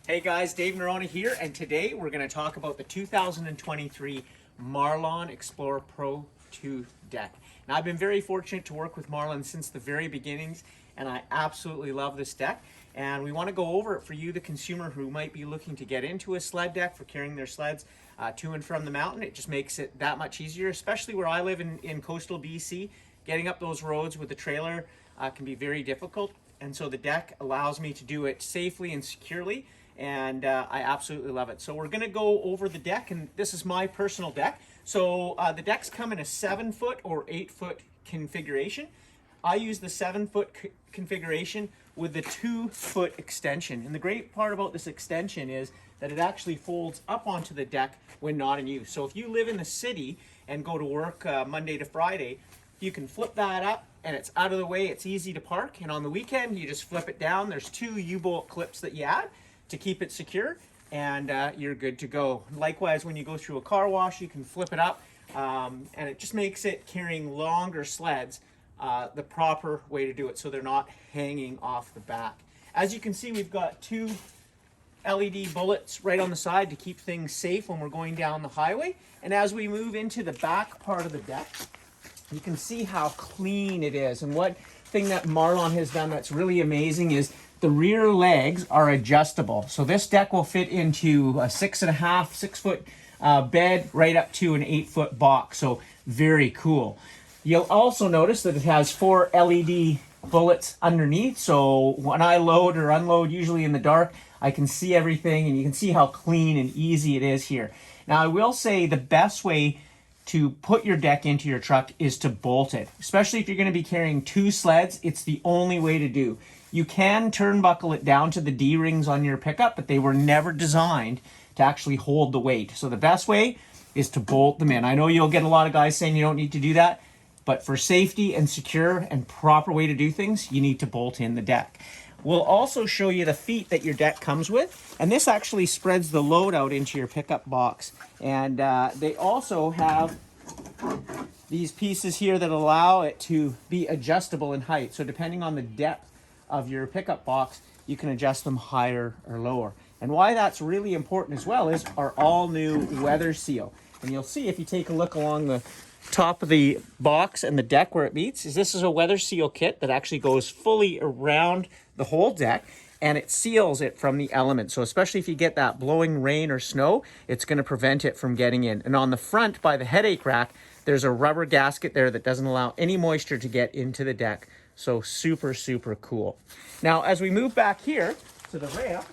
Hey guys, Dave Norona here, and today we're going to talk about the 2023 Marlon Explorer Pro 2 deck. Now, I've been very fortunate to work with Marlon since the very beginnings, and I absolutely love this deck. And we want to go over it for you, the consumer who might be looking to get into a sled deck for carrying their sleds to and from the mountain. It just makes it that much easier, especially where I live in coastal BC. Getting up those roads with a trailer can be very difficult, and so the deck allows me to do it safely and securely. And I absolutely love it. So we're going to go over the deck, and this is my personal deck. So the decks come in a 7-foot or 8-foot configuration. I use the 7-foot configuration with the 2-foot extension. And the great part about this extension is that it actually folds up onto the deck when not in use. So if you live in the city and go to work Monday to Friday, you can flip that up and it's out of the way, it's easy to park. And on the weekend, you just flip it down. There's 2 U-bolt clips that you add to keep it secure, and you're good to go. Likewise, when you go through a car wash, you can flip it up, and it just makes it carrying longer sleds the proper way to do it, so they're not hanging off the back. As you can see, we've got 2 LED bullets right on the side to keep things safe when we're going down the highway. And as we move into the back part of the deck, you can see how clean it is. And one thing that Marlon has done that's really amazing is the rear legs are adjustable. So this deck will fit into a 6.5, 6-foot bed right up to an 8-foot box. So very cool. You'll also notice that it has 4 LED bullets underneath. So when I load or unload, usually in the dark, I can see everything, and you can see how clean and easy it is here. Now, I will say the best way to put your deck into your truck is to bolt it. Especially if you're going to be carrying 2 sleds, it's the only way to do. You can turnbuckle it down to the D-rings on your pickup, but they were never designed to actually hold the weight. So the best way is to bolt them in. I know you'll get a lot of guys saying you don't need to do that, but for safety and secure and proper way to do things, you need to bolt in the deck. We'll also show you the feet that your deck comes with, and this actually spreads the load out into your pickup box. And they also have these pieces here that allow it to be adjustable in height. So depending on the depth of your pickup box, you can adjust them higher or lower. And why that's really important as well is our all new weather seal. And you'll see if you take a look along the top of the box and the deck where it meets, is this is a weather seal kit that actually goes fully around the whole deck, and it seals it from the elements. So especially if you get that blowing rain or snow, it's going to prevent it from getting in. And on the front by the headache rack, there's a rubber gasket there that doesn't allow any moisture to get into the deck. So super, super cool. Now, as we move back here to the ramp,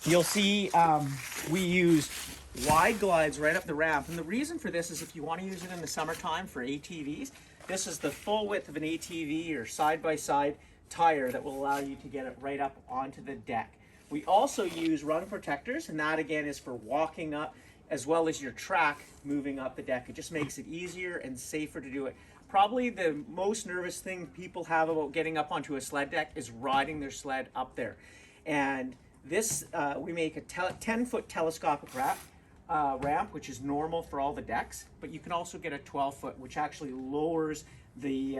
you'll see we use wide glides right up the ramp. And the reason for this is if you want to use it in the summertime for ATVs, this is the full width of an ATV or side-by-side tire that will allow you to get it right up onto the deck. We also use rung protectors, and that again is for walking up as well as your track moving up the deck. It just makes it easier and safer to do it. Probably the most nervous thing people have about getting up onto a sled deck is riding their sled up there. And this, we make a 10-foot telescopic ramp, which is normal for all the decks, but you can also get a 12-foot, which actually lowers the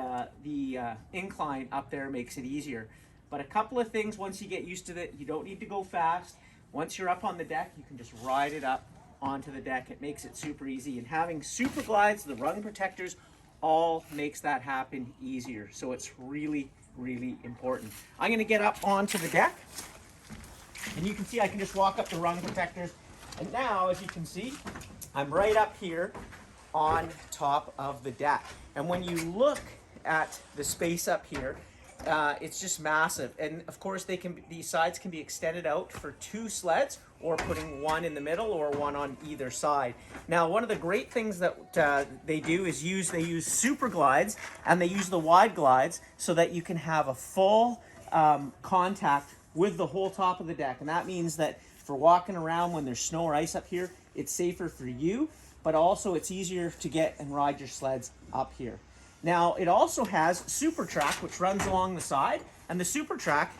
incline up there, makes it easier. But a couple of things, once you get used to it, you don't need to go fast. Once you're up on the deck, you can just ride it up onto the deck. It makes it super easy. And having super glides, the rung protectors, all makes that happen easier. So it's really, really important. I'm going to get up onto the deck, and you can see I can just walk up the rung protectors. And now, as you can see, I'm right up here on top of the deck. And when you look at the space up here, it's just massive. And of course, these sides can be extended out for 2 sleds, or putting one in the middle or one on either side. Now, one of the great things that they do is they use super glides, and they use the wide glides so that you can have a full contact with the whole top of the deck. And that means that for walking around when there's snow or ice up here, it's safer for you, but also it's easier to get and ride your sleds up here. Now, it also has Super Track, which runs along the side, and the Super Track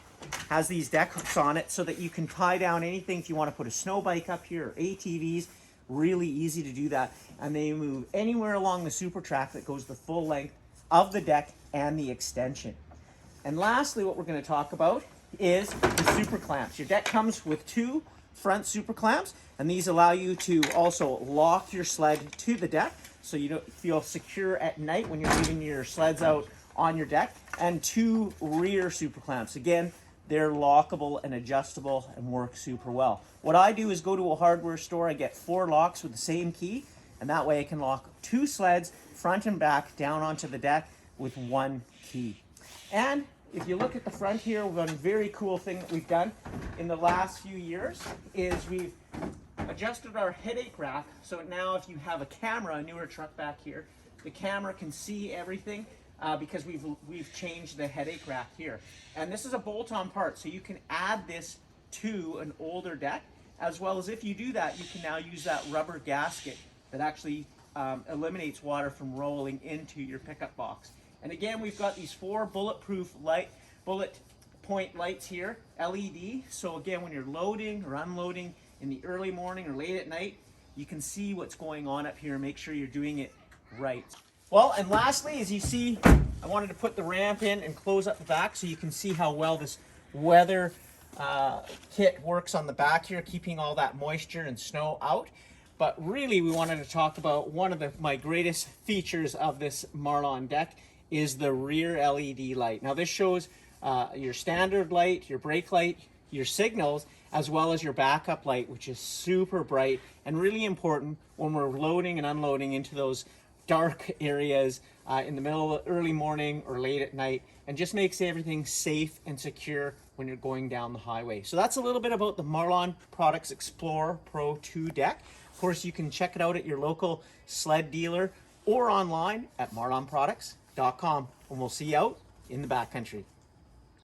has these deck hooks on it so that you can tie down anything. If you want to put a snow bike up here or ATVs, really easy to do that. And they move anywhere along the Super Track that goes the full length of the deck and the extension. And lastly, what we're going to talk about is the super clamps. Your deck comes with 2 front super clamps, and these allow you to also lock your sled to the deck so you don't feel secure at night when you're leaving your sleds out on your deck, and 2 rear super clamps. Again, they're lockable and adjustable and work super well. What I do is go to a hardware store, I get 4 locks with the same key, and that way I can lock 2 sleds front and back down onto the deck with 1 key. And if you look at the front here, one very cool thing that we've done in the last few years is we've adjusted our headache rack. So now if you have a camera, a newer truck back here, the camera can see everything because we've changed the headache rack here. And this is a bolt-on part, so you can add this to an older deck, as well as if you do that, you can now use that rubber gasket that actually eliminates water from rolling into your pickup box. And again, we've got these 4 bulletproof bullet point lights here, LED. So again, when you're loading or unloading in the early morning or late at night, you can see what's going on up here and make sure you're doing it right. Well, and lastly, as you see, I wanted to put the ramp in and close up the back so you can see how well this weather kit works on the back here, keeping all that moisture and snow out. But really, we wanted to talk about one of my greatest features of this Marlon deck is the rear LED light. Now this shows your standard light, your brake light, your signals, as well as your backup light, which is super bright and really important when we're loading and unloading into those dark areas in the middle of the early morning or late at night, and just makes everything safe and secure when you're going down the highway. So that's a little bit about the Marlon Products Explorer Pro 2 deck. Of course, you can check it out at your local sled dealer or online at marlonproducts.com, and we'll see you out in the backcountry.